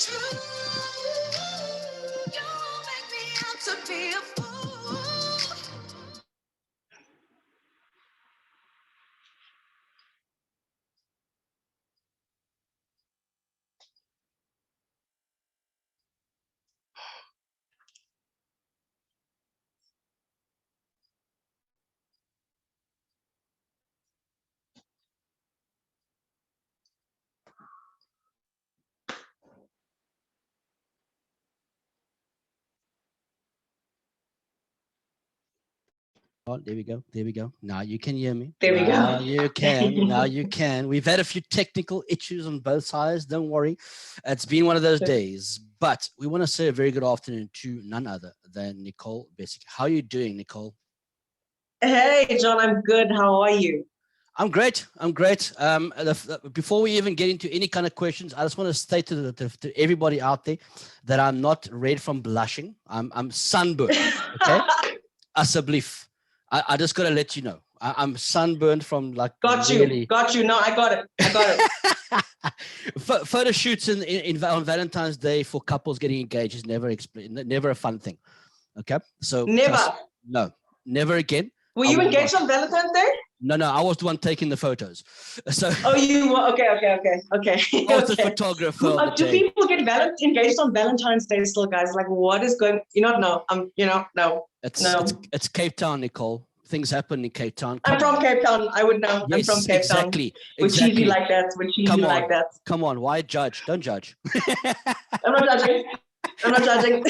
true. You make me out to be a fool. Oh, there we go. There we go. Now you can hear me. There we Now go. you can. Now you can. We've had a few technical issues on both sides. Don't worry. It's been one of those days. But we want to say a very good afternoon to none other than Nicole Bessick. How are you doing, Nicole? Hey, John, I'm good. How are you? I'm great. I'm great. Before we even get into any kind of questions, I just want to state to everybody out there that I'm not red from blushing. I'm sunburned. Okay, Asablif. I just got to let you know. I'm sunburned from like Got really... you. No, I got it. Photo shoots on Valentine's Day for couples getting engaged is never a fun thing. Okay, so Never. Never again. Were you engaged on Valentine's Day? No, I was the one taking the photos. So. Oh, you were? Okay. I was the photographer. Do people get engaged on Valentine's Day still, guys? Like, what is going? No. No. It's Cape Town, Nicole. Things happen in Cape Town. I'm from Cape Town. I would know. Yes, I'm from Cape Town. We're cheesy like that. Come on. Why judge? Don't judge. I'm not judging.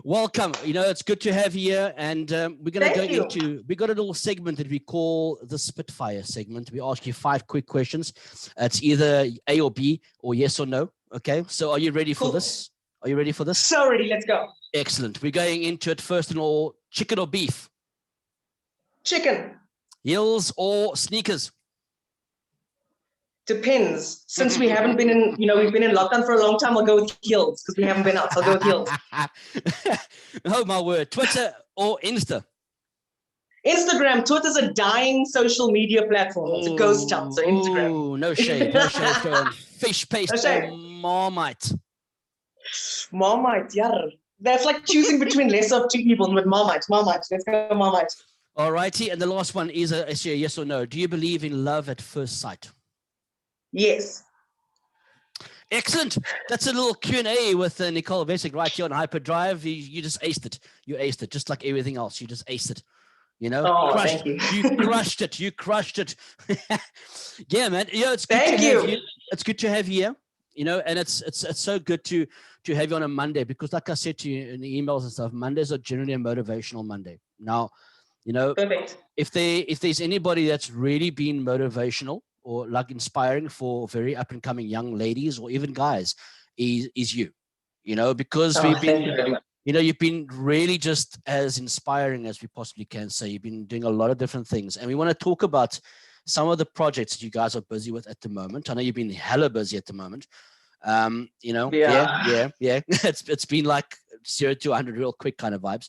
Welcome. It's good to have you here, and we're going to go we got a little segment that we call the Spitfire segment. We ask you 5 quick questions. It's either A or B or yes or no. Okay. So are you ready for this? Are you ready for this? So ready. Let's go. Excellent. We're going into it first and all. Chicken or beef? Chicken. Heels or sneakers? Depends. Since we haven't been in, we've been in lockdown for a long time, I'll go with heels because we haven't been out. So I'll go with heels. Oh, my word. Twitter or Insta? Instagram. Twitter's a dying social media platform. It's a ghost town. So Instagram. Oh, no shade. Fish paste or Marmite? Marmite, yeah. That's like choosing between less of 2 people with Marmite. Let's go Marmite. All righty. And the last one is a yes or no. Do you believe in love at first sight? Yes. Excellent. That's a little Q&A with Nicole Bessick right here on Hyperdrive. You just aced it. You aced it. Just like everything else. You just aced it. Thank you. You crushed it. Yeah, man. It's good to have you. It's good to have you here. And it's so good to have you on a Monday because, like I said to you in the emails and stuff, Mondays are generally a motivational Monday. Now, perfect. If there's anybody that's really been motivational or like inspiring for very up and coming young ladies or even guys, is you. Because we've been, you've been really just as inspiring as we possibly can say. You've been doing a lot of different things, and we want to talk about some of the projects that you guys are busy with at the moment. I know you've been hella busy at the moment. Yeah. It's been like 0 to 100 real quick kind of vibes.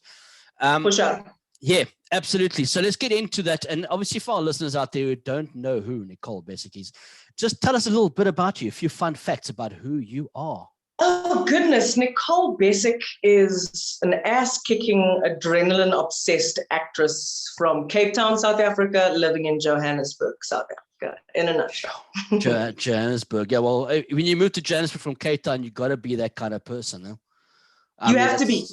For sure. Yeah, absolutely. So let's get into that. And obviously for our listeners out there who don't know who Nicole Bessick is, just tell us a little bit about you, a few fun facts about who you are. Oh, goodness. Nicole Bessick is an ass-kicking, adrenaline-obsessed actress from Cape Town, South Africa, living in Johannesburg, South Africa, in a nutshell. Johannesburg. Yeah, well, when you move to Johannesburg from Cape Town, you got to be that kind of person, no? You have to be.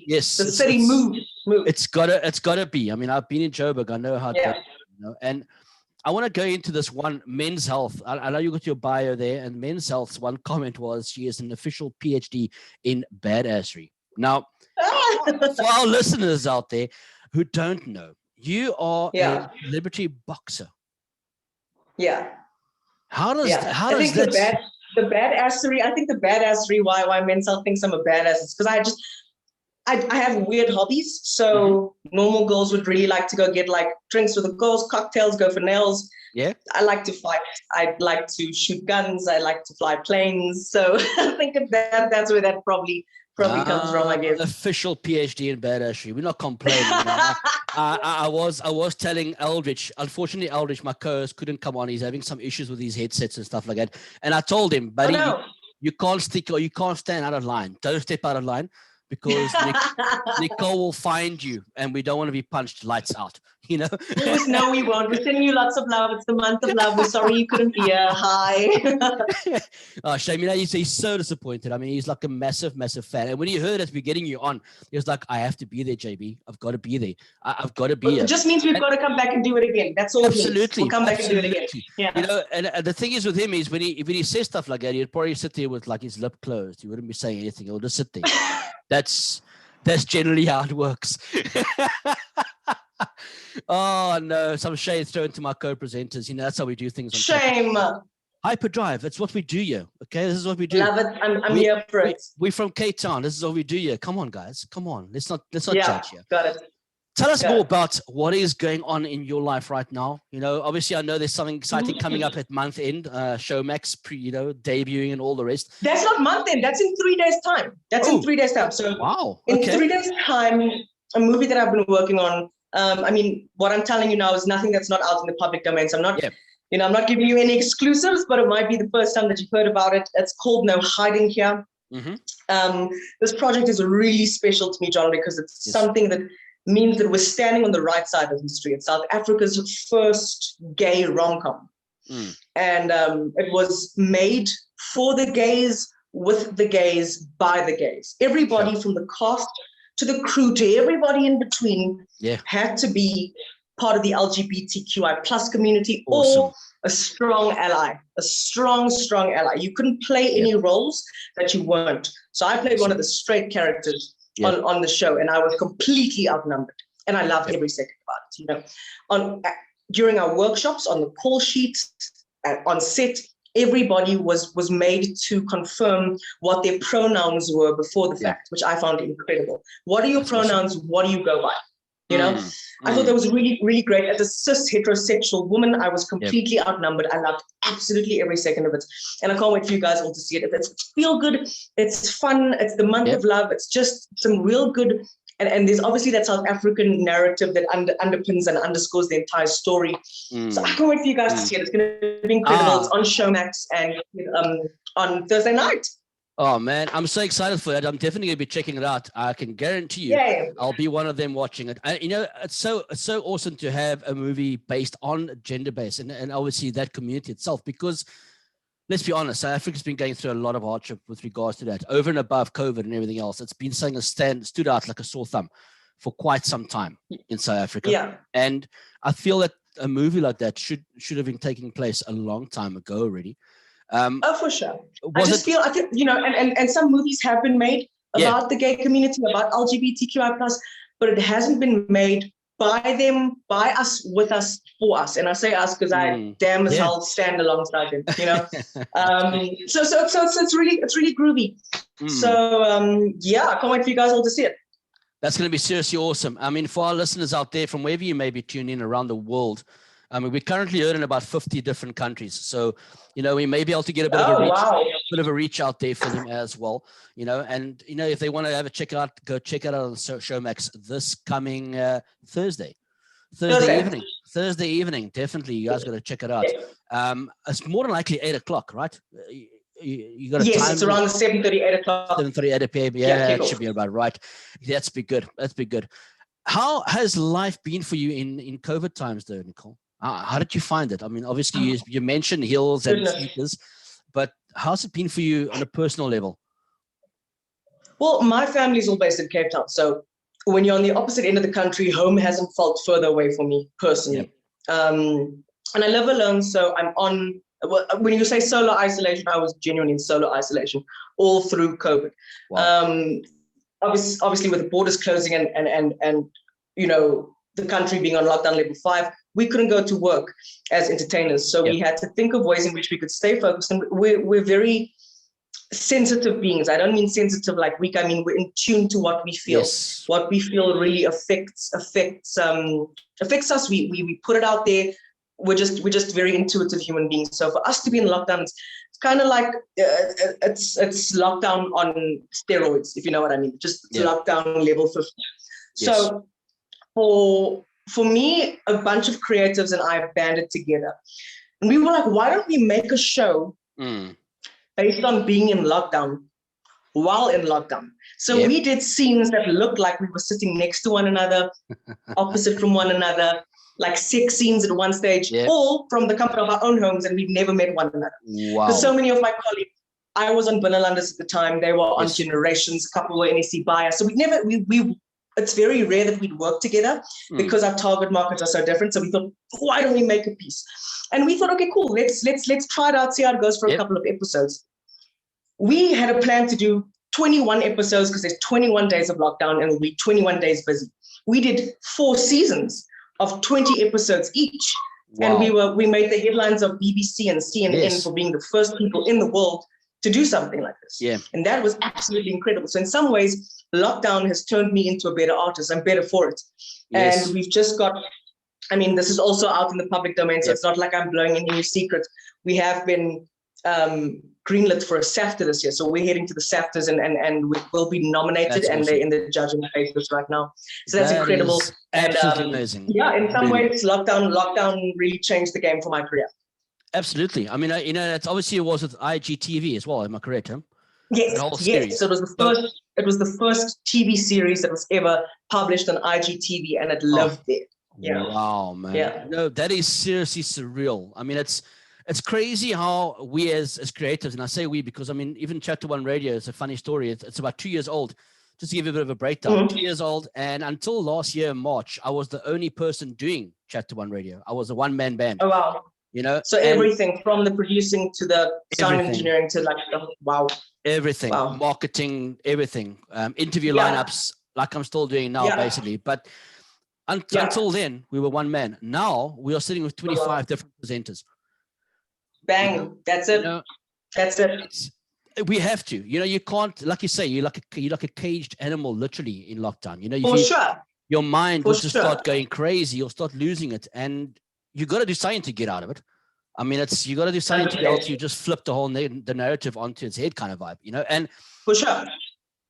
Yes. The city moves. It's gotta be. I mean, I've been in Joburg. I know how to, and I want to go into this one, Men's Health. I know you got your bio there, and Men's Health's one comment was she is an official PhD in badassery. Now, for our listeners out there who don't know, you are a celebrity boxer. Yeah. How does that? The badassery, I think the badassery, why Men's Health thinks I'm a badass is because I have weird hobbies. So normal girls would really like to go get like drinks with the girls, cocktails, go for nails. Yeah. I like to fight. I like to shoot guns. I like to fly planes. So I think that's where that probably comes from, I guess. Official PhD in badassery. We're not complaining. I was telling Eldridge, unfortunately Eldridge, my co-host, couldn't come on. He's having some issues with his headsets and stuff like that. And I told him, buddy, You can't stick or you can't stand out of line. Don't step out of line because Nicole will find you, and we don't want to be punched lights out. You know. No, we won't. We're sending you lots of love. It's the month of love. We're sorry you couldn't be here. Hi. Oh, shame. He's so disappointed. I mean, he's like a massive, massive fan. And when he heard us, we're getting you on, he was like, I have to be there, JB. I've got to be there. I've got to be here. It just means we've got to come back and do it again. That's all. Absolutely. We'll come back and do it again. Yeah. You know, and the thing is with him is when he says stuff like that, he'd probably sit there with like his lip closed. He wouldn't be saying anything. He'll just sit there. That's generally how it works. Oh no, some shade thrown to my co-presenters. You know, that's how we do things. Shame. Hyperdrive. It's what we do here. Okay, this is what we do. Love it. I'm here for it. We're from Cape Town. This is what we do here. Come on, guys. Come on. Let's not judge here. Got it. Tell us more about what is going on in your life right now. You know, obviously, I know there's something exciting coming up at month end. Showmax, debuting and all the rest. That's not month end. That's in 3 days' time. In 3 days' time. So wow. In 3 days' time, a movie that I've been working on. I mean, what I'm telling you now is nothing that's not out in the public domain. So I'm not, I'm not giving you any exclusives, but it might be the first time that you've heard about it. It's called No Hiding Here. Mm-hmm. This project is really special to me, John, because it's something that means that we're standing on the right side of history. It's South Africa's first gay rom-com. And it was made for the gays, with the gays, by the gays. Everybody from the cast to the crew, to everybody in between, had to be part of the LGBTQI plus community or a strong ally, a strong ally. You couldn't play any roles that you weren't. So I played one of the straight characters on the show, and I was completely outnumbered. And I loved every second about it. During our workshops, on the call sheets, on set, everybody was made to confirm what their pronouns were before the fact, which I found incredible. What are your pronouns? Awesome. What do you go by? I thought that was really, really great. As a cis heterosexual woman, I was completely outnumbered. I loved absolutely every second of it. And I can't wait for you guys all to see it. It's feel good. It's fun. It's the month of love. It's just some real good. And there's obviously that South African narrative that underpins and underscores the entire story. So I can't wait for you guys to see it. It's going to be incredible. It's on Showmax and on Thursday night. Oh man, I'm so excited for that. I'm definitely going to be checking it out. I can guarantee you, I'll be one of them watching it. It's so awesome to have a movie based on gender-based and obviously that community itself, because let's be honest, South Africa's been going through a lot of hardship with regards to that, over and above COVID and everything else. It's been something that stood out like a sore thumb for quite some time in South Africa. Yeah. And I feel that a movie like that should have been taking place a long time ago already. For sure. I think, and some movies have been made about the gay community, about LGBTQI+, but it hasn't been made by them, by us, with us, for us. And I say us because I damn as hell stand alongside them, so it's really groovy. So I can't wait for you guys all to see it. That's going to be seriously awesome. I mean, for our listeners out there from wherever you may be tuned in around the world, I mean, we're currently heard in about 50 different countries. So, we may be able to get a bit of a reach out there for them as well, and, if they want to have a check out, go check it out on Showmax this coming Thursday evening. Definitely. You guys got to check it out. It's more than likely 8:00, right? You got a time? It's around 7:30, 8 o'clock. 7:30, 8 p.m. Yeah, that should be about right. That's be good. How has life been for you in COVID times though, Nicole? How did you find it? I mean, obviously you mentioned heels and sneakers, but how's it been for you on a personal level? Well, my family's all based in Cape Town. So when you're on the opposite end of the country, home hasn't felt further away for me personally. And I live alone. So I'm when you say solo isolation, I was genuinely in solo isolation all through COVID. Wow. Obviously with the borders closing and the country being on lockdown level 5, we couldn't go to work as entertainers. So we had to think of ways in which we could stay focused. And we're very sensitive beings. I don't mean sensitive like weak. I mean, we're in tune to what we feel. Yes. What we feel really affects us. We put it out there. We're just very intuitive human beings. So for us to be in lockdown, it's kind of like it's lockdown on steroids, if you know what I mean. Just lockdown level 50. Yes. So for me, a bunch of creatives and I banded together, and we were like, why don't we make a show based on being in lockdown, while in lockdown. So we did scenes that looked like we were sitting next to one another, opposite from one another, like sex scenes at one stage, all from the comfort of our own homes, and we've never met one another. Wow. Because so many of my colleagues, I was on Binnelanders at the time, they were on Generations, a couple were NEC Bias. So it's very rare that we'd work together because our target markets are so different. So we thought, why don't we make a piece? And we thought, okay, cool, let's try it out, see how it goes for a couple of episodes. We had a plan to do 21 episodes because there's 21 days of lockdown and we'll be 21 days busy. We did 4 seasons of 20 episodes each. Wow. And we made the headlines of BBC and CNN for being the first people in the world to do something like this. Yeah. And that was absolutely incredible. So in some ways, lockdown has turned me into a better artist. I'm better for it. Yes. And we've just got, I mean, this is also out in the public domain, so it's not like I'm blowing any secrets. We have been greenlit for a SAFTA this year. So we're heading to the SAFTAs and we will be nominated. That's awesome. They're in the judging phases right now. So that's incredible. Absolutely amazing. Yeah, in some ways, lockdown really changed the game for my career. Absolutely. I mean, that's obviously it was with IGTV as well. Am I correct, Tim? Yes. So it was the first TV series that was ever published on IGTV, and it lived there. Yeah. Wow, man. Yeah. No, that is seriously surreal. I mean, it's crazy how we as creatives, and I say we because I mean, even Chapter One Radio is a funny story. It's about 2 years old. Just to give you a bit of a breakdown, 2 years old, and until last year March, I was the only person doing Chapter One Radio. I was a one-man band. Oh wow. You know, so everything from the producing to the sound engineering to like everything, marketing, everything, interview lineups, like I'm still doing now, basically. But until then, we were one man. Now we are sitting with 25 different presenters. Bang! You know, that's it. You know, that's it. We have to. You know, you can't, like you say, you're like a caged animal, literally in lockdown. You know, your mind will just start going crazy. You'll start losing it, and you got to do something to get out of it. I mean, you got to do something to be able to just flip the whole the narrative onto its head, kind of vibe, you know. And for sure.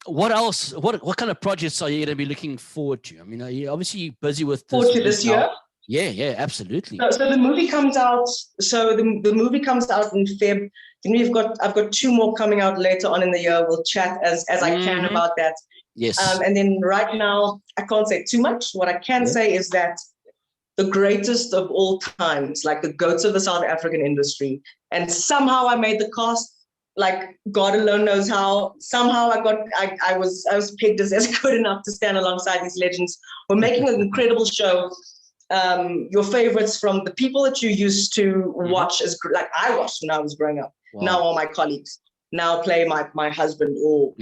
What else? What kind of projects are you going to be looking forward to? I mean, are you obviously busy with this year? Yeah, absolutely. So the movie comes out. So the movie comes out in Feb. Then I've got 2 more coming out later on in the year. We'll chat as I can about that. Yes. And then right now I can't say too much. What I can say is that the greatest of all times, like the goats of the South African industry. And somehow I made the cast, like God alone knows how. Somehow I was picked as good enough to stand alongside these legends. We're making an incredible show. Your favorites from the people that you used to watch as like I watched when I was growing up. Wow. Now all my colleagues now play my husband or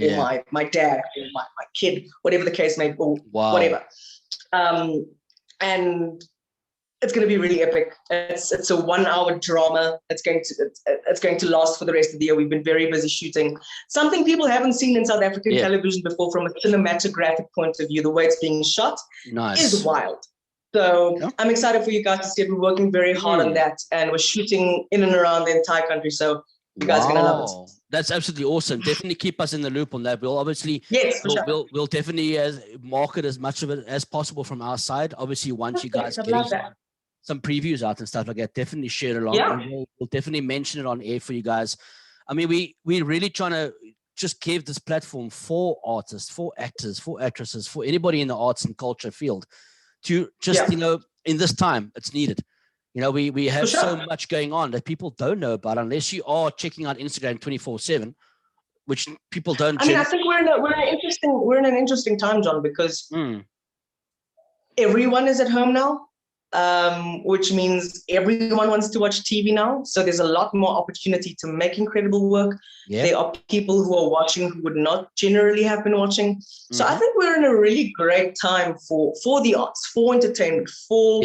my dad or my kid, whatever the case may be, or whatever. And it's going to be really epic. It's a 1-hour drama. It's going to last for the rest of the year. We've been very busy shooting something people haven't seen in South African television before from a cinematographic point of view. The way it's being shot is wild. So I'm excited for you guys to see it. We're working very hard on that, and we're shooting in and around the entire country. So you guys are going to love it. That's absolutely awesome. Definitely keep us in the loop on that. We'll obviously, we'll definitely market as much of it as possible from our side. Obviously, once you guys get some previews out and stuff like that, definitely share it along. Yeah. We'll definitely mention it on air for you guys. I mean, we're really trying to just give this platform for artists, for actors, for actresses, for anybody in the arts and culture field to just, you know, in this time, it's needed. You know, we have so much going on that people don't know about unless you are checking out Instagram 24/7, which people don't. I mean, I think we're in an interesting time, John, because everyone is at home now. Which means everyone wants to watch TV now. So there's a lot more opportunity to make incredible work. Yeah. There are people who are watching who would not generally have been watching. So I think we're in a really great time for the arts, for entertainment, for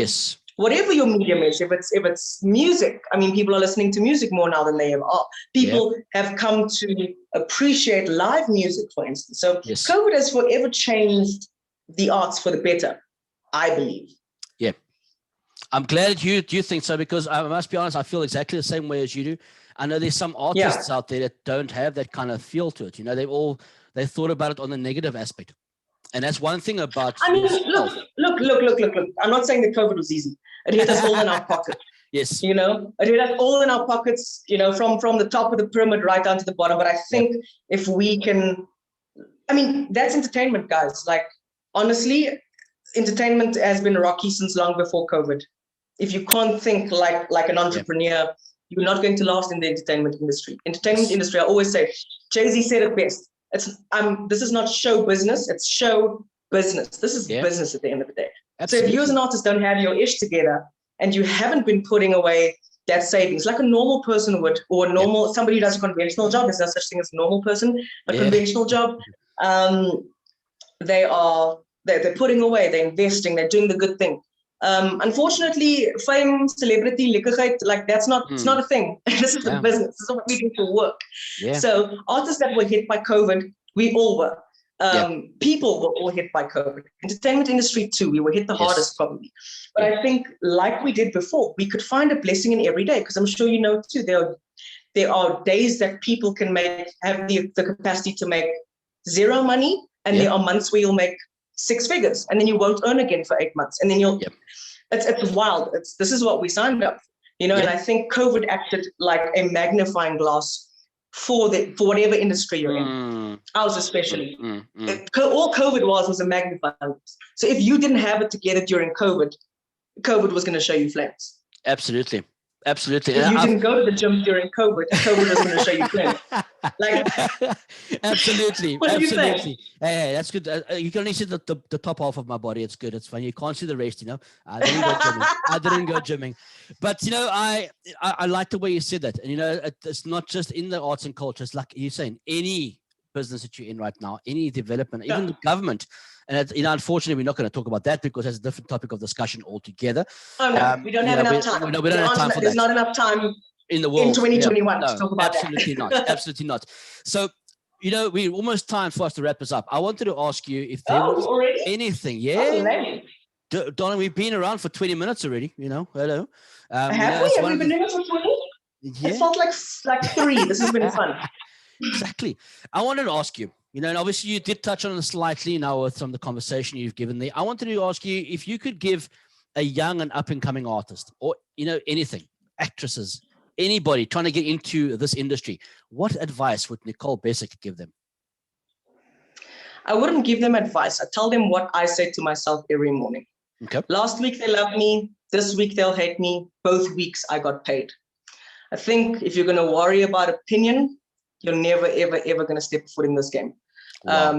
whatever your medium is. If it's music, I mean, people are listening to music more now than they ever are. People have come to appreciate live music, for instance. So COVID has forever changed the arts for the better, I believe. Yeah. I'm glad you think so, because I must be honest, I feel exactly the same way as you do. I know there's some artists out there that don't have that kind of feel to it. You know, they thought about it on the negative aspect. And that's one thing about. I mean, look. I'm not saying that COVID was easy. It hit us all in our pocket. Yes. You know, we have all in our pockets, you know, from the top of the pyramid right down to the bottom. But I think if we can, I mean, that's entertainment, guys. Like, honestly, entertainment has been rocky since long before COVID. If you can't think like an entrepreneur, you're not going to last in the entertainment industry. Entertainment industry, I always say, Jay-Z said it best. This is not show business, it's show business. This is business at the end of the day. Absolutely. So if you as an artist don't have your ish together and you haven't been putting away that savings like a normal person would, or somebody who does a conventional job, there's no such thing as a normal person, a conventional job, they're putting away, they're investing, they're doing the good thing. Unfortunately, fame, celebrity, lekkigheid, like it's not a thing. This is the business. This is what we do for work. So artists that were hit by COVID, we all were. People were all hit by COVID. Entertainment industry too, we were hit the hardest probably. But I think like we did before, we could find a blessing in every day, because I'm sure you know too, there are days that people can have the capacity to make zero money, and there are months where you'll make 6 figures and then you won't earn again for 8 months, and then it's wild. This is what we signed up for, you know. And I think COVID acted like a magnifying glass for whatever industry you're in. Ours especially. All COVID was a magnifying glass. So if you didn't have it together during COVID was going to show you flames. Absolutely. Absolutely. If you didn't go to the gym during COVID was going to show you flames. Like, absolutely. What do you think? Absolutely. Hey, that's good. You can only see the top half of my body. It's good. It's fine. You can't see the rest, you know. I didn't go gymming. But, you know, I like the way you said that. And, you know, it's not just in the arts and culture. It's like you're saying, any business that you're in right now, any development, even the government. And, you know, unfortunately, we're not going to talk about that because that's a different topic of discussion altogether. Oh, no, we don't have enough time. We don't have time for that. There's not enough time in the world. In 2021 to talk about absolutely that. Not. Absolutely not. So, you know, we're almost time for us to wrap this up. I wanted to ask you if there was anything. Donna, we've been around for 20 minutes already, you know. Hello. Have we been doing it for 20? It felt like 3. This has been fun. Exactly. I wanted to ask you, you know, and obviously you did touch on it slightly now with some of the conversation you've given there. I wanted to ask you if you could give a young and up and coming artist, or, you know, anything, actresses, anybody trying to get into this industry, what advice would Nicole Bessick give them? I wouldn't give them advice. I tell them what I say to myself every morning. Okay. Last week they loved me. This week they'll hate me. Both weeks I got paid. I think if you're going to worry about opinion, you're never, ever, ever going to step foot in this game. Wow.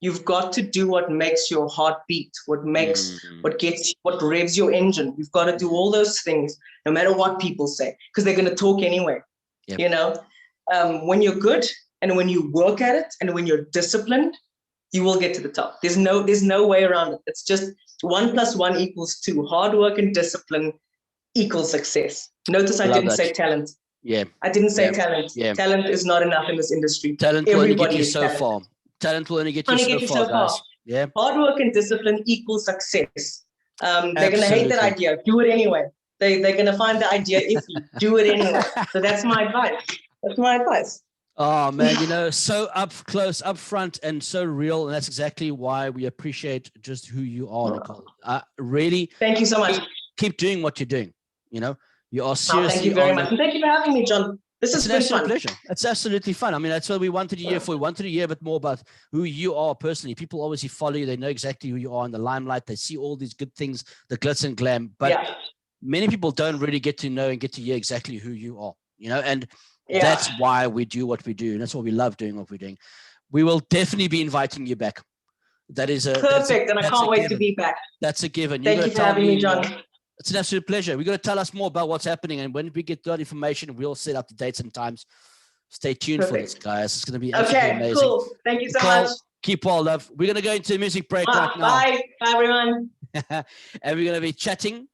You've got to do what makes your heart beat, what revs your engine. You've got to do all those things, no matter what people say, because they're going to talk anyway. Yep. You know, when you're good and when you work at it and when you're disciplined, you will get to the top. There's no way around it. It's just 1 + 1 = 2. Hard work and discipline equals success. Notice I didn't say talent. Yeah. I didn't say talent. Yeah. Talent is not enough in this industry. Talent will only get you so far. Talent will only get you so far, guys. Yeah. Hard work and discipline equals success. They're going to hate that idea. Do it anyway. They're going to find the idea iffy. Do it anyway. So that's my advice. That's my advice. Oh, man, you know, so up close, up front, and so real. And that's exactly why we appreciate just who you are, Nicole. Really. Thank you so much. Keep doing what you're doing. You know, you are seriously. Thank you very much. And thank you for having me, John. This has been fun. Pleasure. It's absolutely fun. I mean, that's what we wanted to hear for. We wanted to hear a bit more about who you are personally. People obviously follow you. They know exactly who you are in the limelight. They see all these good things, the glitz and glam. But many people don't really get to know and get to hear exactly who you are, you know, and that's why we do what we do. And that's why we love doing what we're doing. We will definitely be inviting you back. That is perfect. And I can't wait to be back. That's a given. Thank you for having me, John. It's an absolute pleasure. We're going to tell us more about what's happening. And when we get that information, we'll set up the dates and times. Stay tuned for this, guys. It's going to be absolutely amazing. Okay, cool. Thank you so much. Keep all love. We're going to go into a music break right now. Bye. Bye, everyone. And we're going to be chatting